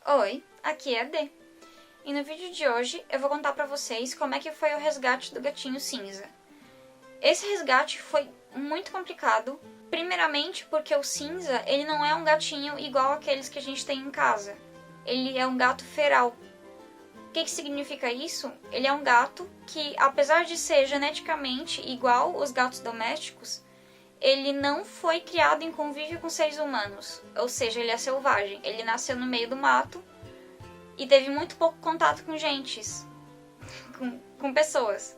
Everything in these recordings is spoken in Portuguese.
Oi, aqui é a Dê. E no vídeo de hoje eu vou contar pra vocês como é que foi o resgate do gatinho cinza. Esse resgate foi muito complicado, primeiramente porque o cinza ele não é um gatinho igual aqueles que a gente tem em casa. Ele é um gato feral. O que significa isso? Ele é um gato que, apesar de ser geneticamente igual os gatos domésticos, ele não foi criado em convívio com seres humanos, ou seja, ele é selvagem. Ele nasceu no meio do mato e teve muito pouco contato com gentes, com pessoas.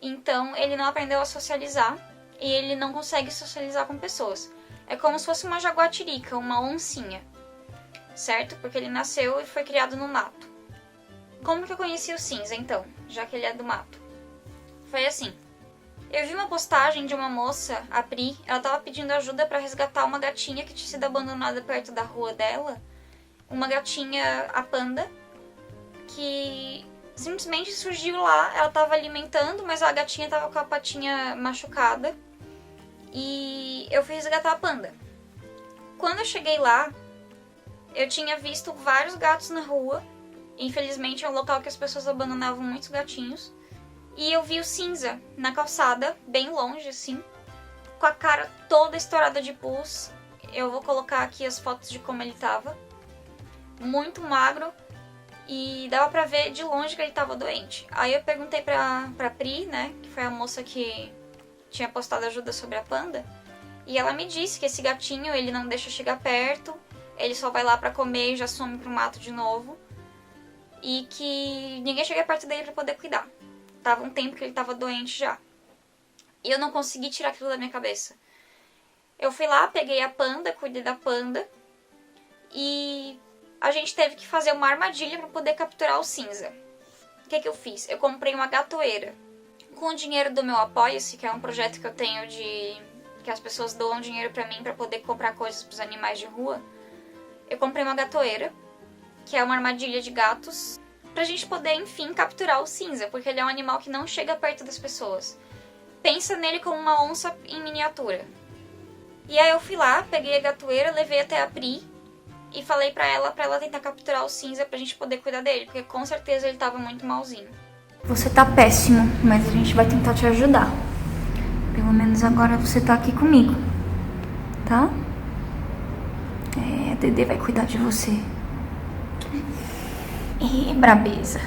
Então ele não aprendeu a socializar e ele não consegue socializar com pessoas. É como se fosse uma jaguatirica, uma oncinha, certo? Porque ele nasceu e foi criado no mato. Como que eu conheci o cinza, então, já que ele é do mato? Foi assim. Eu vi uma postagem de uma moça, a Pri, ela tava pedindo ajuda para resgatar uma gatinha que tinha sido abandonada perto da rua dela. Uma gatinha, a Panda, que simplesmente surgiu lá. Ela tava alimentando, mas a gatinha tava com a patinha machucada. E eu fui resgatar a Panda. Quando eu cheguei lá, eu tinha visto vários gatos na rua. Infelizmente é um local que as pessoas abandonavam muitos gatinhos. E eu vi o cinza na calçada, bem longe assim, com a cara toda estourada de pus. Eu vou colocar aqui as fotos de como ele tava. Muito magro e dava pra ver de longe que ele tava doente. Aí eu perguntei pra Pri, né, que foi a moça que tinha postado ajuda sobre a Panda. E ela me disse que esse gatinho, ele não deixa chegar perto, ele só vai lá pra comer e já some pro mato de novo. E que ninguém chega perto dele pra poder cuidar. Tava um tempo que ele tava doente já. E eu não consegui tirar aquilo da minha cabeça. Eu fui lá, peguei a Panda, cuidei da Panda. E a gente teve que fazer uma armadilha pra poder capturar o cinza. O que eu fiz? Eu comprei uma gatoeira. Com o dinheiro do meu Apoia-se, que é um projeto que eu tenho que as pessoas doam dinheiro pra mim pra poder comprar coisas pros animais de rua. Eu comprei uma gatoeira, que é uma armadilha de gatos, pra gente poder, enfim, capturar o cinza, porque ele é um animal que não chega perto das pessoas. Pensa nele como uma onça em miniatura. E aí eu fui lá, peguei a gatoeira, levei até a Pri e falei pra ela tentar capturar o cinza pra gente poder cuidar dele, porque com certeza ele tava muito malzinho. Você tá péssimo, mas a gente vai tentar te ajudar. Pelo menos agora você tá aqui comigo, tá? A Dedê vai cuidar de você. E brabeza.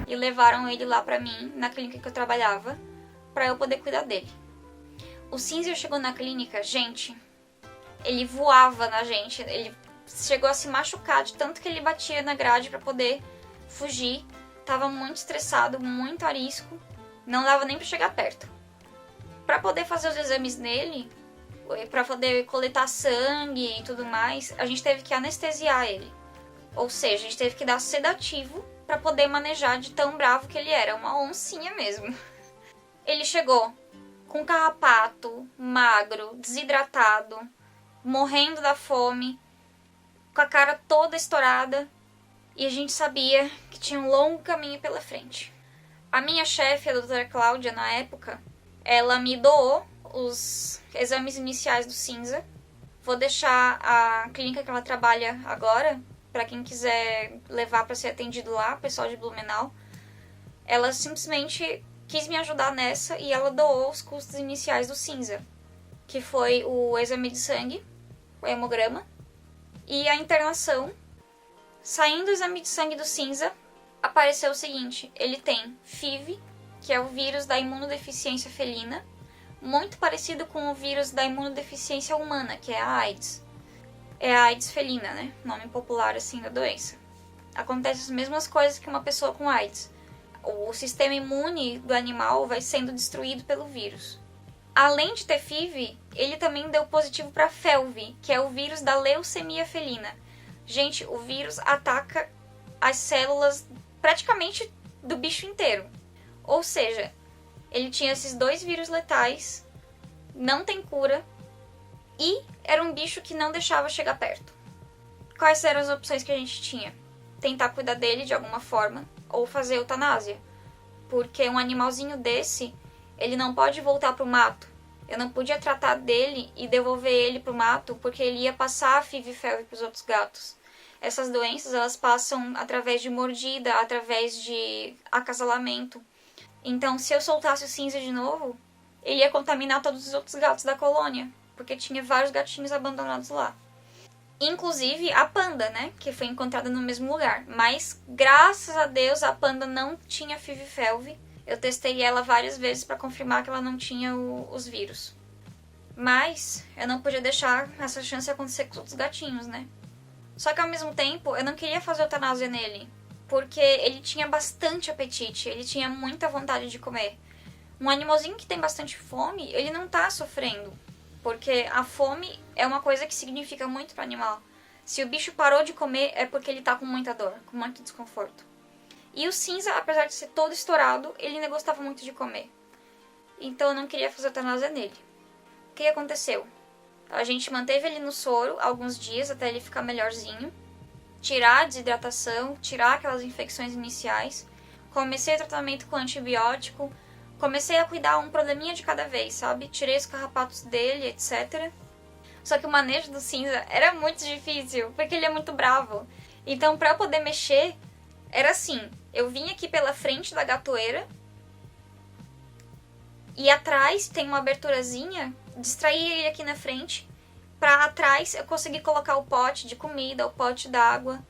E levaram ele lá pra mim, na clínica que eu trabalhava, pra eu poder cuidar dele. O cinza chegou na clínica, gente, ele voava na gente, ele chegou a se machucar de tanto que ele batia na grade pra poder fugir. Tava muito estressado, muito arisco, não dava nem pra chegar perto. Pra poder fazer os exames nele, pra poder coletar sangue e tudo mais, a gente teve que anestesiar ele. Ou seja, a gente teve que dar sedativo pra poder manejar de tão bravo que ele era. Uma oncinha mesmo. Ele chegou com carrapato, magro, desidratado, morrendo da fome, com a cara toda estourada. E a gente sabia que tinha um longo caminho pela frente. A minha chefe, a doutora Cláudia, na época, ela me doou os exames iniciais do cinza. Vou deixar a clínica que ela trabalha agora, para quem quiser levar para ser atendido lá, pessoal de Blumenau. Ela simplesmente quis me ajudar nessa e ela doou os custos iniciais do cinza, que foi o exame de sangue, o hemograma, e a internação. Saindo o exame de sangue do cinza, apareceu o seguinte: ele tem FIV, que é o vírus da imunodeficiência felina, muito parecido com o vírus da imunodeficiência humana, que é a AIDS. É a AIDS felina, né? Nome popular assim da doença. Acontece as mesmas coisas que uma pessoa com AIDS. O sistema imune do animal vai sendo destruído pelo vírus. Além de ter FIV, ele também deu positivo para FeLV, que é o vírus da leucemia felina. Gente, o vírus ataca as células praticamente do bicho inteiro. Ou seja, ele tinha esses dois vírus letais, não tem cura, e era um bicho que não deixava chegar perto. Quais eram as opções que a gente tinha? Tentar cuidar dele de alguma forma, ou fazer eutanásia. Porque um animalzinho desse, ele não pode voltar pro mato. Eu não podia tratar dele e devolver ele pro mato, porque ele ia passar a FIV e FeLV pros outros gatos. Essas doenças, elas passam através de mordida, através de acasalamento. Então, se eu soltasse o Cinza de novo, ele ia contaminar todos os outros gatos da colônia, porque tinha vários gatinhos abandonados lá. Inclusive a Panda, né, que foi encontrada no mesmo lugar. Mas, graças a Deus, a Panda não tinha FeV-Felv. Eu testei ela várias vezes para confirmar que ela não tinha os vírus. Mas eu não podia deixar essa chance acontecer com os outros gatinhos, né? Só que ao mesmo tempo, eu não queria fazer eutanásia nele, porque ele tinha bastante apetite, ele tinha muita vontade de comer. Um animalzinho que tem bastante fome, ele não tá sofrendo, porque a fome é uma coisa que significa muito para o animal. Se o bicho parou de comer, é porque ele tá com muita dor, com muito desconforto. E o Cinza, apesar de ser todo estourado, ele ainda gostava muito de comer. Então eu não queria fazer eutanásia nele. O que aconteceu? A gente manteve ele no soro alguns dias até ele ficar melhorzinho. Tirar a desidratação, tirar aquelas infecções iniciais. Comecei o tratamento com antibiótico. Comecei a cuidar um probleminha de cada vez, sabe? Tirei os carrapatos dele, etc. Só que o manejo do Cinza era muito difícil, porque ele é muito bravo. Então, pra eu poder mexer, era assim. Eu vinha aqui pela frente da gatoeira. E atrás tem uma aberturazinha. Distraía ele aqui na frente. Pra atrás eu consegui colocar o pote de comida, o pote d'água.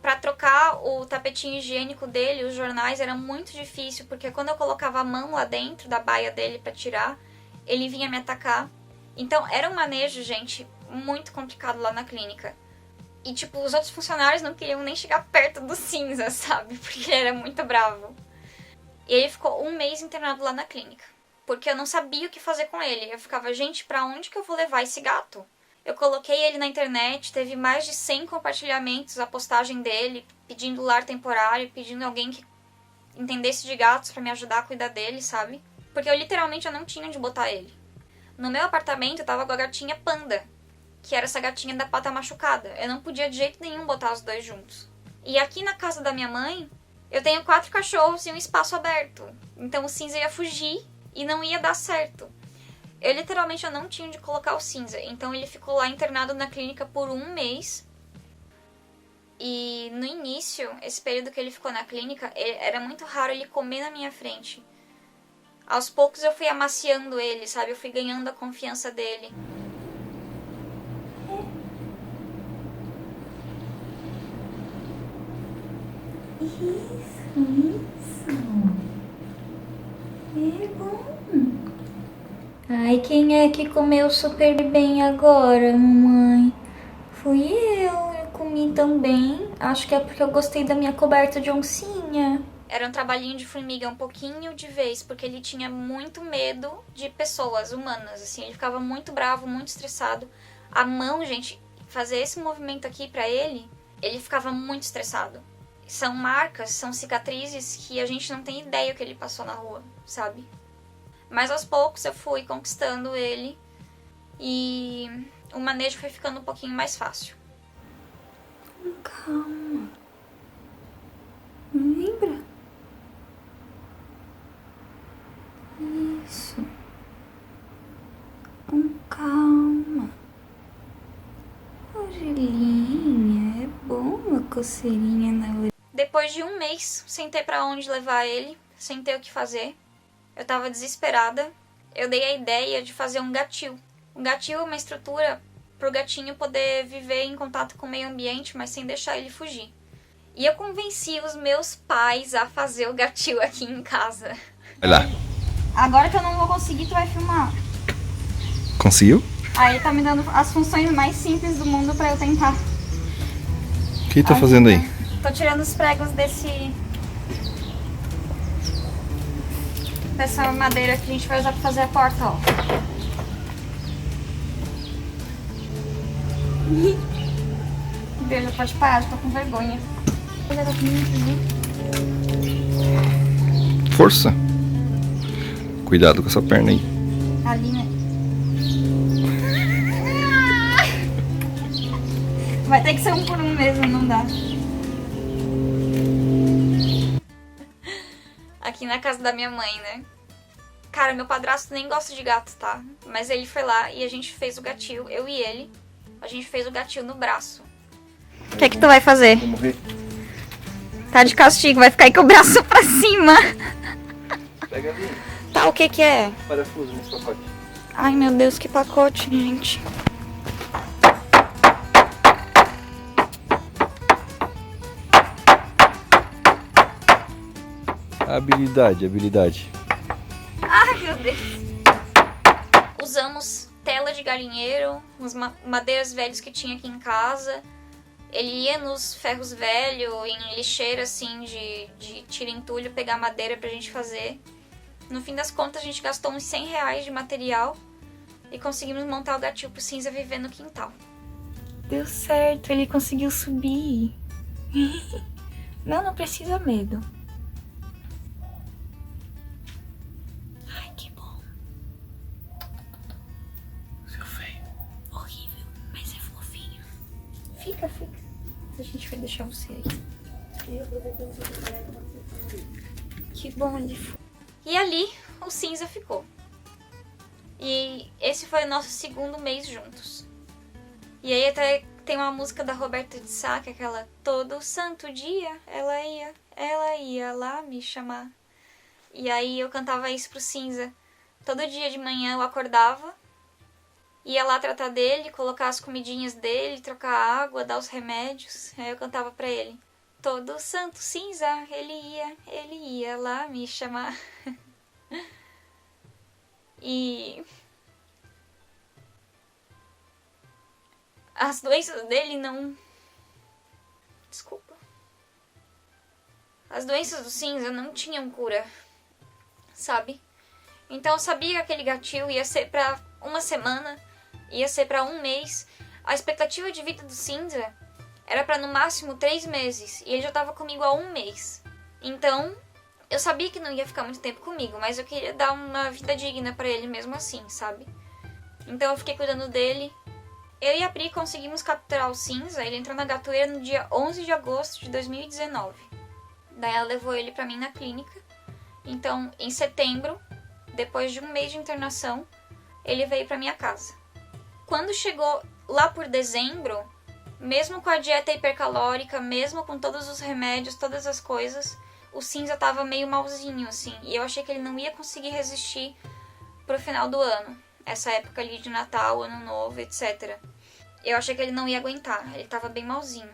Pra trocar o tapetinho higiênico dele, os jornais, era muito difícil. Porque quando eu colocava a mão lá dentro da baia dele pra tirar, ele vinha me atacar. Então era um manejo, gente, muito complicado lá na clínica. E, tipo, os outros funcionários não queriam nem chegar perto do Cinza, sabe? Porque ele era muito bravo. E ele ficou 1 mês internado lá na clínica. Porque eu não sabia o que fazer com ele. Eu ficava, gente, pra onde que eu vou levar esse gato? Eu coloquei ele na internet, teve mais de 100 compartilhamentos a postagem dele, pedindo lar temporário, pedindo alguém que entendesse de gatos pra me ajudar a cuidar dele, sabe? Porque eu literalmente não tinha onde botar ele. No meu apartamento eu tava com a gatinha Panda, que era essa gatinha da pata machucada. Eu não podia de jeito nenhum botar os dois juntos. E aqui na casa da minha mãe, eu tenho 4 cachorros e um espaço aberto. Então o Cinza ia fugir e não ia dar certo. Eu literalmente não tinha onde colocar o Cinza. Então ele ficou lá internado na clínica por 1 mês. E no início, esse período que ele ficou na clínica, era muito raro ele comer na minha frente. Aos poucos eu fui amaciando ele, sabe? Eu fui ganhando a confiança dele. Isso. É bom. Ai, quem é que comeu super bem agora, mamãe? Fui eu comi também. Acho que é porque eu gostei da minha coberta de oncinha. Era um trabalhinho de formiga um pouquinho de vez, porque ele tinha muito medo de pessoas humanas, assim. Ele ficava muito bravo, muito estressado. A mão, gente, fazer esse movimento aqui pra ele, ele ficava muito estressado. São marcas, são cicatrizes que a gente não tem ideia o que ele passou na rua, sabe? Mas aos poucos eu fui conquistando ele e o manejo foi ficando um pouquinho mais fácil. Calma. Lembra? Isso. Com calma. Orelhinha, é bom uma coceirinha na orelha. Depois de 1 mês, sem ter pra onde levar ele, sem ter o que fazer, eu tava desesperada. Eu dei a ideia de fazer um gatil. Um gatil é uma estrutura pro gatinho poder viver em contato com o meio ambiente, mas sem deixar ele fugir. E eu convenci os meus pais a fazer o gatil aqui em casa. Vai lá. Agora que eu não vou conseguir, tu vai filmar. Conseguiu? Aí tá me dando as funções mais simples do mundo pra eu tentar. O que tá fazendo aí? Tô tirando os pregos dessa madeira que a gente vai usar pra fazer a porta, ó. Beijo, pode parar, tô com vergonha. Força. Cuidado com essa perna aí. Ali, né? Vai ter que ser 1 por 1 mesmo, não dá. Aqui na casa da minha mãe, né? Cara, meu padrasto nem gosta de gato, tá? Mas ele foi lá e a gente fez o gatil, eu e ele. A gente fez o gatil no braço. O que é que tu vai fazer? Vamos ver. Tá de castigo, vai ficar aí com o braço pra cima. Pega ali. Tá, o que que é? Parafuso nesse pacote. Ai, meu Deus, que pacote, gente. Habilidade. Ai, meu Deus. Usamos tela de galinheiro, uns madeiras velhas que tinha aqui em casa. Ele ia nos ferros velhos, em lixeira, assim, de tira entulho, pegar madeira pra gente fazer. No fim das contas, a gente gastou uns R$100 de material e conseguimos montar o gatinho pro Cinza viver no quintal. Deu certo, ele conseguiu subir. Não precisa medo. Ai, que bom. Seu feio. Horrível, mas é fofinho. Fica. A gente vai deixar você aí. Que bom ele foi. E ali, o Cinza ficou. E esse foi o nosso segundo mês juntos. E aí até tem uma música da Roberta de Sá, que é aquela... Todo santo dia ela ia lá me chamar. E aí eu cantava isso pro Cinza. Todo dia de manhã eu acordava, ia lá tratar dele, colocar as comidinhas dele, trocar água, dar os remédios. Aí eu cantava pra ele. Todo santo Cinza, ele ia lá me chamar. E as doenças dele não... Desculpa. As doenças do Cinza não tinham cura, sabe? Então eu sabia que aquele gatil ia ser pra uma semana, ia ser pra um mês. A expectativa de vida do Cinza era pra no máximo 3 meses. E ele já tava comigo há um mês. Então, eu sabia que não ia ficar muito tempo comigo, mas eu queria dar uma vida digna pra ele mesmo assim, sabe? Então eu fiquei cuidando dele. Eu e a Pri conseguimos capturar o Cinza. Ele entrou na gatoeira no dia 11 de agosto de 2019. Daí ela levou ele pra mim na clínica. Então, em setembro, depois de um mês de internação, ele veio pra minha casa. Quando chegou lá por dezembro, mesmo com a dieta hipercalórica, mesmo com todos os remédios, todas as coisas, o Cinza tava meio malzinho, assim. E eu achei que ele não ia conseguir resistir pro final do ano. Essa época ali de Natal, Ano Novo, etc. Eu achei que ele não ia aguentar. Ele tava bem malzinho.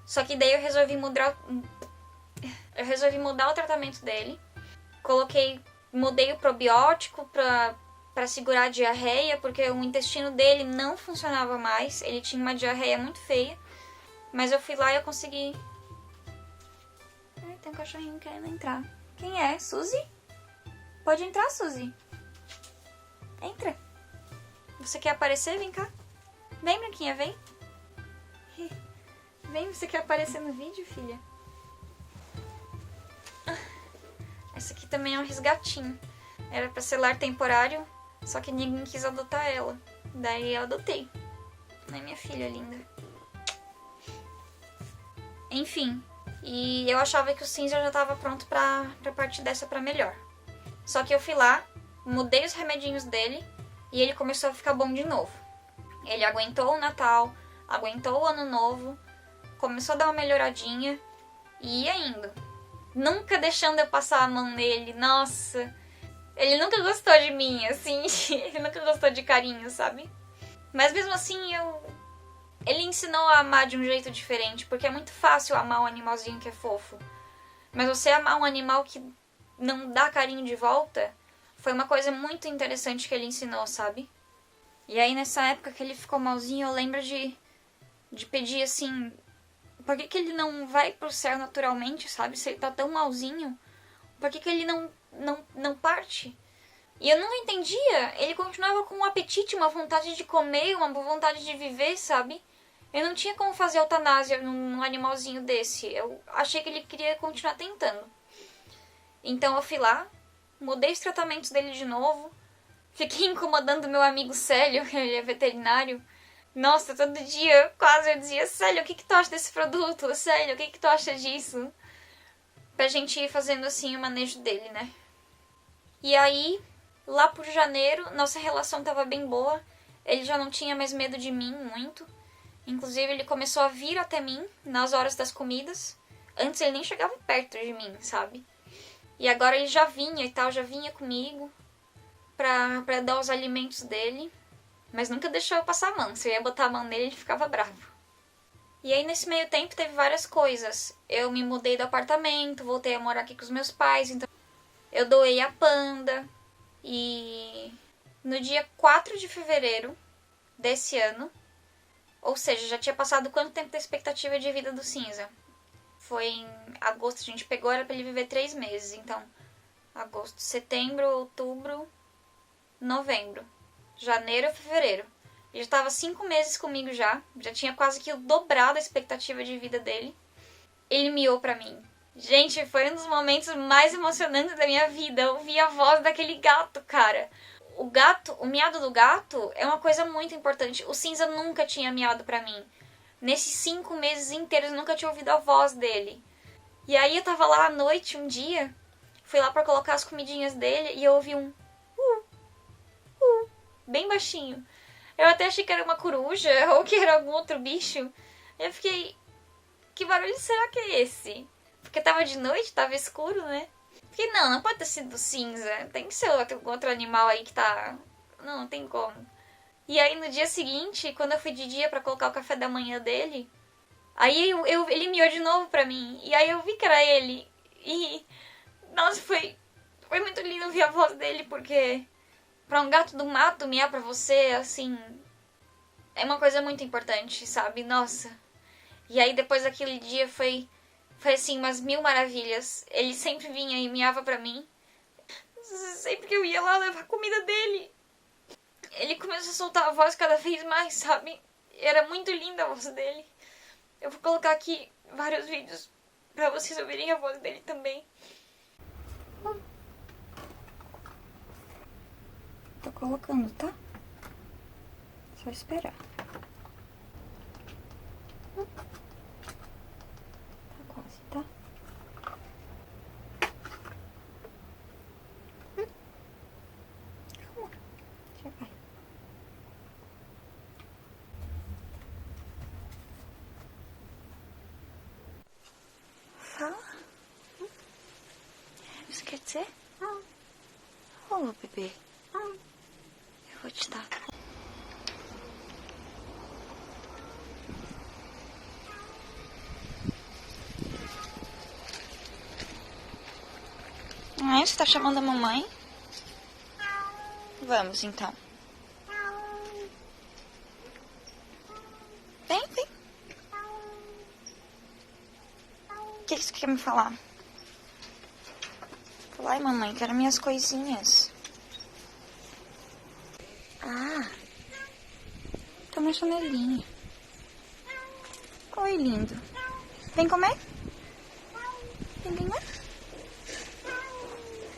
Só que daí eu resolvi mudar o tratamento dele. Mudei o probiótico pra segurar a diarreia, porque o intestino dele não funcionava mais. Ele tinha uma diarreia muito feia. Mas eu fui lá e eu consegui... Ai, tem um cachorrinho querendo entrar. Quem é? Suzy? Pode entrar, Suzy. Entra. Você quer aparecer? Vem cá. Vem, Branquinha, vem. Vem, você quer aparecer no vídeo, filha? Essa aqui também é um resgatinho. Era pra ser lar temporário, só que ninguém quis adotar ela. Daí eu adotei. Né, minha filha linda? Enfim, e eu achava que o Cinza já tava pronto pra partir dessa pra melhor. Só que eu fui lá, mudei os remedinhos dele e ele começou a ficar bom de novo. Ele aguentou o Natal, aguentou o Ano Novo, começou a dar uma melhoradinha e ia indo. Nunca deixando eu passar a mão nele, nossa. Ele nunca gostou de mim, assim, ele nunca gostou de carinho, sabe? Mas mesmo assim, ele ensinou a amar de um jeito diferente, porque é muito fácil amar um animalzinho que é fofo. Mas você amar um animal que não dá carinho de volta, foi uma coisa muito interessante que ele ensinou, sabe? E aí nessa época que ele ficou malzinho, eu lembro de pedir assim... Por que ele não vai pro céu naturalmente, sabe? Se ele tá tão malzinho, por que ele não parte? E eu não entendia. Ele continuava com um apetite, uma vontade de comer, uma vontade de viver, sabe? Eu não tinha como fazer eutanásia num animalzinho desse. Eu achei que ele queria continuar tentando. Então eu fui lá, mudei os tratamentos dele de novo. Fiquei incomodando meu amigo Célio, que ele é veterinário. Nossa, todo dia quase eu dizia: Célio, o que tu acha desse produto? Célio, o que tu acha disso? Pra gente ir fazendo assim o manejo dele, né? E aí, lá por janeiro, nossa relação tava bem boa. Ele já não tinha mais medo de mim muito. Inclusive, ele começou a vir até mim nas horas das comidas. Antes ele nem chegava perto de mim, sabe? E agora ele já vinha e tal, já vinha comigo pra dar os alimentos dele. Mas nunca deixou eu passar a mão. Se eu ia botar a mão nele, ele ficava bravo. E aí, nesse meio tempo, teve várias coisas. Eu me mudei do apartamento, voltei a morar aqui com os meus pais. Então, eu doei a Panda. E no dia 4 de fevereiro desse ano, ou seja, já tinha passado quanto tempo da expectativa de vida do Cinza? Foi em agosto, a gente pegou, era pra ele viver 3 meses. Então, agosto, setembro, outubro, novembro, janeiro, fevereiro. Ele já tava 5 meses comigo já tinha quase que dobrado a expectativa de vida dele. Ele miou pra mim. Gente, foi um dos momentos mais emocionantes da minha vida. Eu ouvi a voz daquele gato, cara. O miado do gato é uma coisa muito importante. O Cinza nunca tinha miado pra mim. Nesses 5 meses inteiros eu nunca tinha ouvido a voz dele. E aí eu tava lá à noite um dia, fui lá pra colocar as comidinhas dele e eu ouvi um bem baixinho. Eu até achei que era uma coruja ou que era algum outro bicho. Eu fiquei, que barulho será que é esse? Porque tava de noite, tava escuro, né? Fiquei, não pode ter sido Cinza. Tem que ser algum outro animal aí que tá... Não tem como. E aí no dia seguinte, quando eu fui de dia pra colocar o café da manhã dele, aí ele miou de novo pra mim. E aí eu vi que era ele. E, nossa, foi muito lindo ouvir a voz dele, porque pra um gato do mato miar pra você, assim, é uma coisa muito importante, sabe? Nossa. E aí depois daquele dia foi assim, umas 1000 maravilhas. Ele sempre vinha e miava pra mim. Sempre que eu ia lá levar a comida dele, ele começou a soltar a voz cada vez mais, sabe? Era muito linda a voz dele. Eu vou colocar aqui vários vídeos pra vocês ouvirem a voz dele também. Tô colocando, tá? Só esperar. Tá quase, tá? Calma. Já vai. Fala. Você quer dizer? Ô, bebê. Eu vou te dar. Você tá chamando a mamãe? Vamos, então. Vem. O que você quer me falar? Fala, ai, mamãe, quero minhas coisinhas. Ah, tô na janelinha. Oi, lindo. Vem comer? Vem ganhar?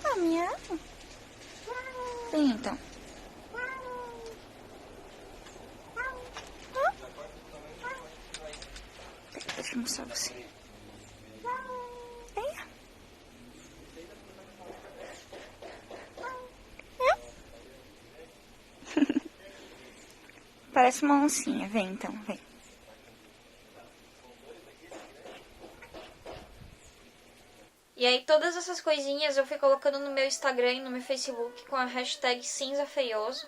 Ah, miau. Vem, então. Deixa eu mostrar você. Venha. Parece uma oncinha. Vem, então, vem. E aí todas essas coisinhas eu fui colocando no meu Instagram e no meu Facebook com a hashtag Cinza Feioso.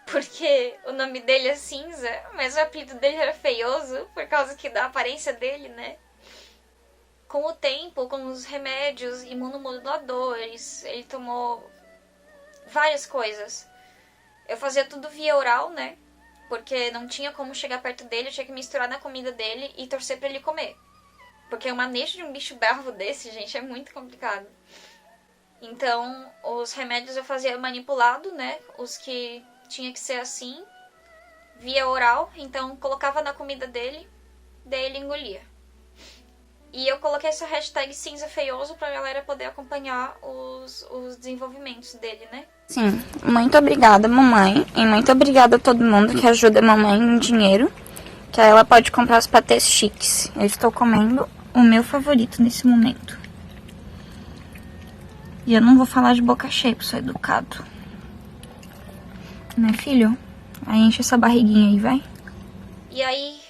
Porque o nome dele é Cinza, mas o apelido dele era Feioso, por causa da aparência dele, né? Com o tempo, com os remédios imunomoduladores, ele tomou várias coisas. Eu fazia tudo via oral, né? Porque não tinha como chegar perto dele, eu tinha que misturar na comida dele e torcer pra ele comer. Porque o manejo de um bicho bravo desse, gente, é muito complicado. Então, os remédios eu fazia manipulado, né? Os que tinha que ser assim, via oral. Então, colocava na comida dele, daí ele engolia. E eu coloquei essa hashtag Cinza Feioso pra galera poder acompanhar os desenvolvimentos dele, né? Sim, muito obrigada, mamãe. E muito obrigada a todo mundo que ajuda a mamãe em dinheiro. Que aí ela pode comprar os patês chiques. Eu estou comendo o meu favorito nesse momento. E eu não vou falar de boca cheia, porque sou educado. Né, filho? Aí enche essa barriguinha aí, vai. E aí,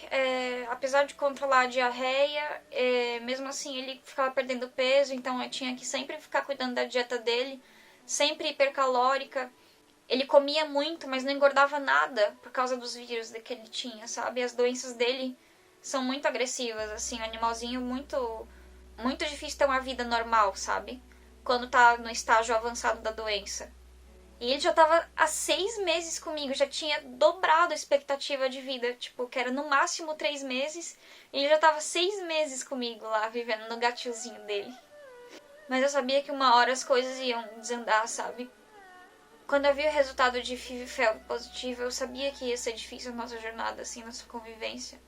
apesar de controlar a diarreia, mesmo assim ele ficava perdendo peso, então eu tinha que sempre ficar cuidando da dieta dele, sempre hipercalórica. Ele comia muito, mas não engordava nada por causa dos vírus que ele tinha, sabe? As doenças dele são muito agressivas, assim, um animalzinho muito, muito difícil ter uma vida normal, sabe? Quando tá no estágio avançado da doença. E ele já tava há 6 meses comigo, já tinha dobrado a expectativa de vida, tipo, que era no máximo 3 meses, e ele já tava 6 meses comigo lá, vivendo no gatilzinho dele. Mas eu sabia que uma hora as coisas iam desandar, sabe? Quando eu vi o resultado de FIV-FeLV positivo, eu sabia que ia ser difícil a nossa jornada, assim, nossa convivência.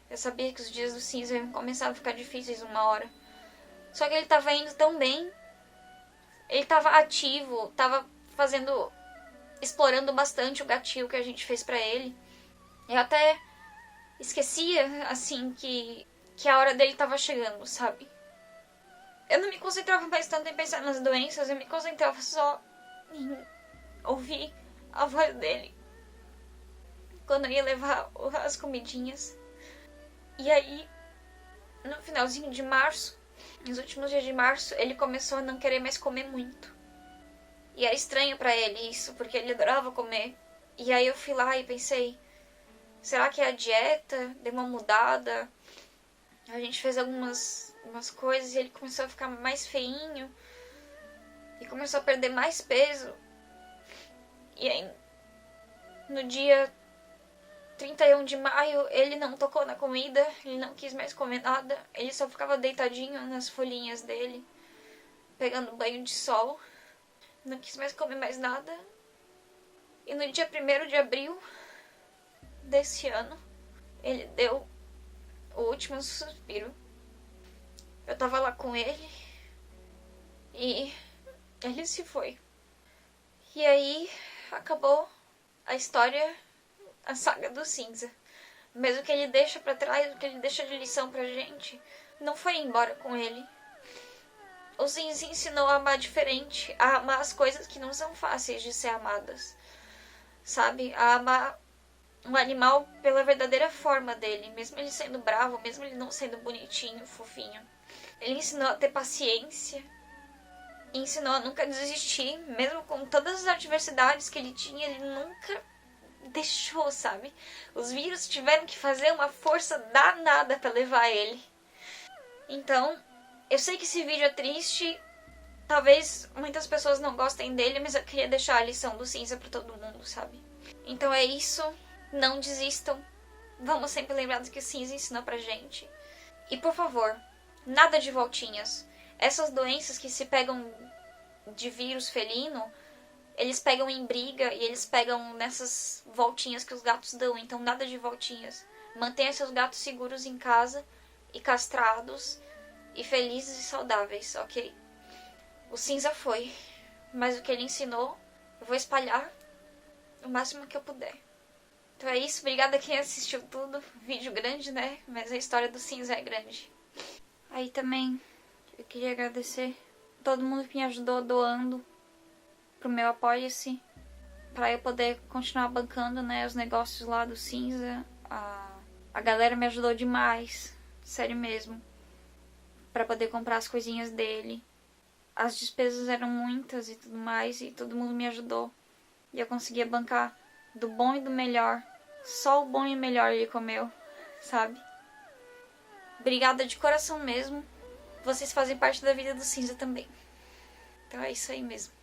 Eu sabia que os dias do cinza iam começar a ficar difíceis uma hora. Só que ele tava indo tão bem. Ele tava ativo, tava explorando bastante o gatilho que a gente fez pra ele. Eu até esquecia, assim, que a hora dele tava chegando, sabe? Eu não me concentrava mais tanto em pensar nas doenças, eu me concentrava só em ouvir a voz dele quando eu ia levar as comidinhas. E aí, no finalzinho de março, nos últimos dias de março, ele começou a não querer mais comer muito. E era estranho pra ele isso, porque ele adorava comer. E aí eu fui lá e pensei, será que é a dieta? Deu uma mudada. A gente fez algumas coisas e ele começou a ficar mais feinho. E começou a perder mais peso. E aí, no dia 31 de maio, ele não tocou na comida, ele não quis mais comer nada. Ele só ficava deitadinho nas folhinhas dele, pegando banho de sol. Não quis mais comer mais nada. E no dia 1º de abril desse ano, ele deu o último suspiro. Eu tava lá com ele e ele se foi. E aí acabou a história, a saga do cinza. Mas o que ele deixa pra trás, o que ele deixa de lição pra gente, não foi embora com ele. O cinza ensinou a amar diferente, a amar as coisas que não são fáceis de ser amadas. Sabe? A amar um animal pela verdadeira forma dele, mesmo ele sendo bravo, mesmo ele não sendo bonitinho, fofinho. Ele ensinou a ter paciência, ensinou a nunca desistir, mesmo com todas as adversidades que ele tinha, ele nunca deixou, sabe? Os vírus tiveram que fazer uma força danada pra levar ele. Então, eu sei que esse vídeo é triste, talvez muitas pessoas não gostem dele, mas eu queria deixar a lição do cinza pra todo mundo, sabe? Então é isso, não desistam, vamos sempre lembrar do que o cinza ensinou pra gente. E por favor, nada de voltinhas. Essas doenças que se pegam de vírus felino, eles pegam em briga e eles pegam nessas voltinhas que os gatos dão. Então nada de voltinhas. Mantenha seus gatos seguros em casa e castrados e felizes e saudáveis, ok? O cinza foi, mas o que ele ensinou eu vou espalhar o máximo que eu puder. Então é isso, obrigada a quem assistiu tudo. Vídeo grande, né? Mas a história do cinza é grande. Aí também eu queria agradecer todo mundo que me ajudou doando pro meu Apoia-se, pra eu poder continuar bancando, né, os negócios lá do cinza. A galera me ajudou demais, sério mesmo, pra poder comprar as coisinhas dele. As despesas eram muitas e tudo mais, e todo mundo me ajudou. E eu conseguia bancar do bom e do melhor. Só o bom e o melhor ele comeu, sabe? Obrigada de coração mesmo. Vocês fazem parte da vida do cinza também. Então é isso aí mesmo.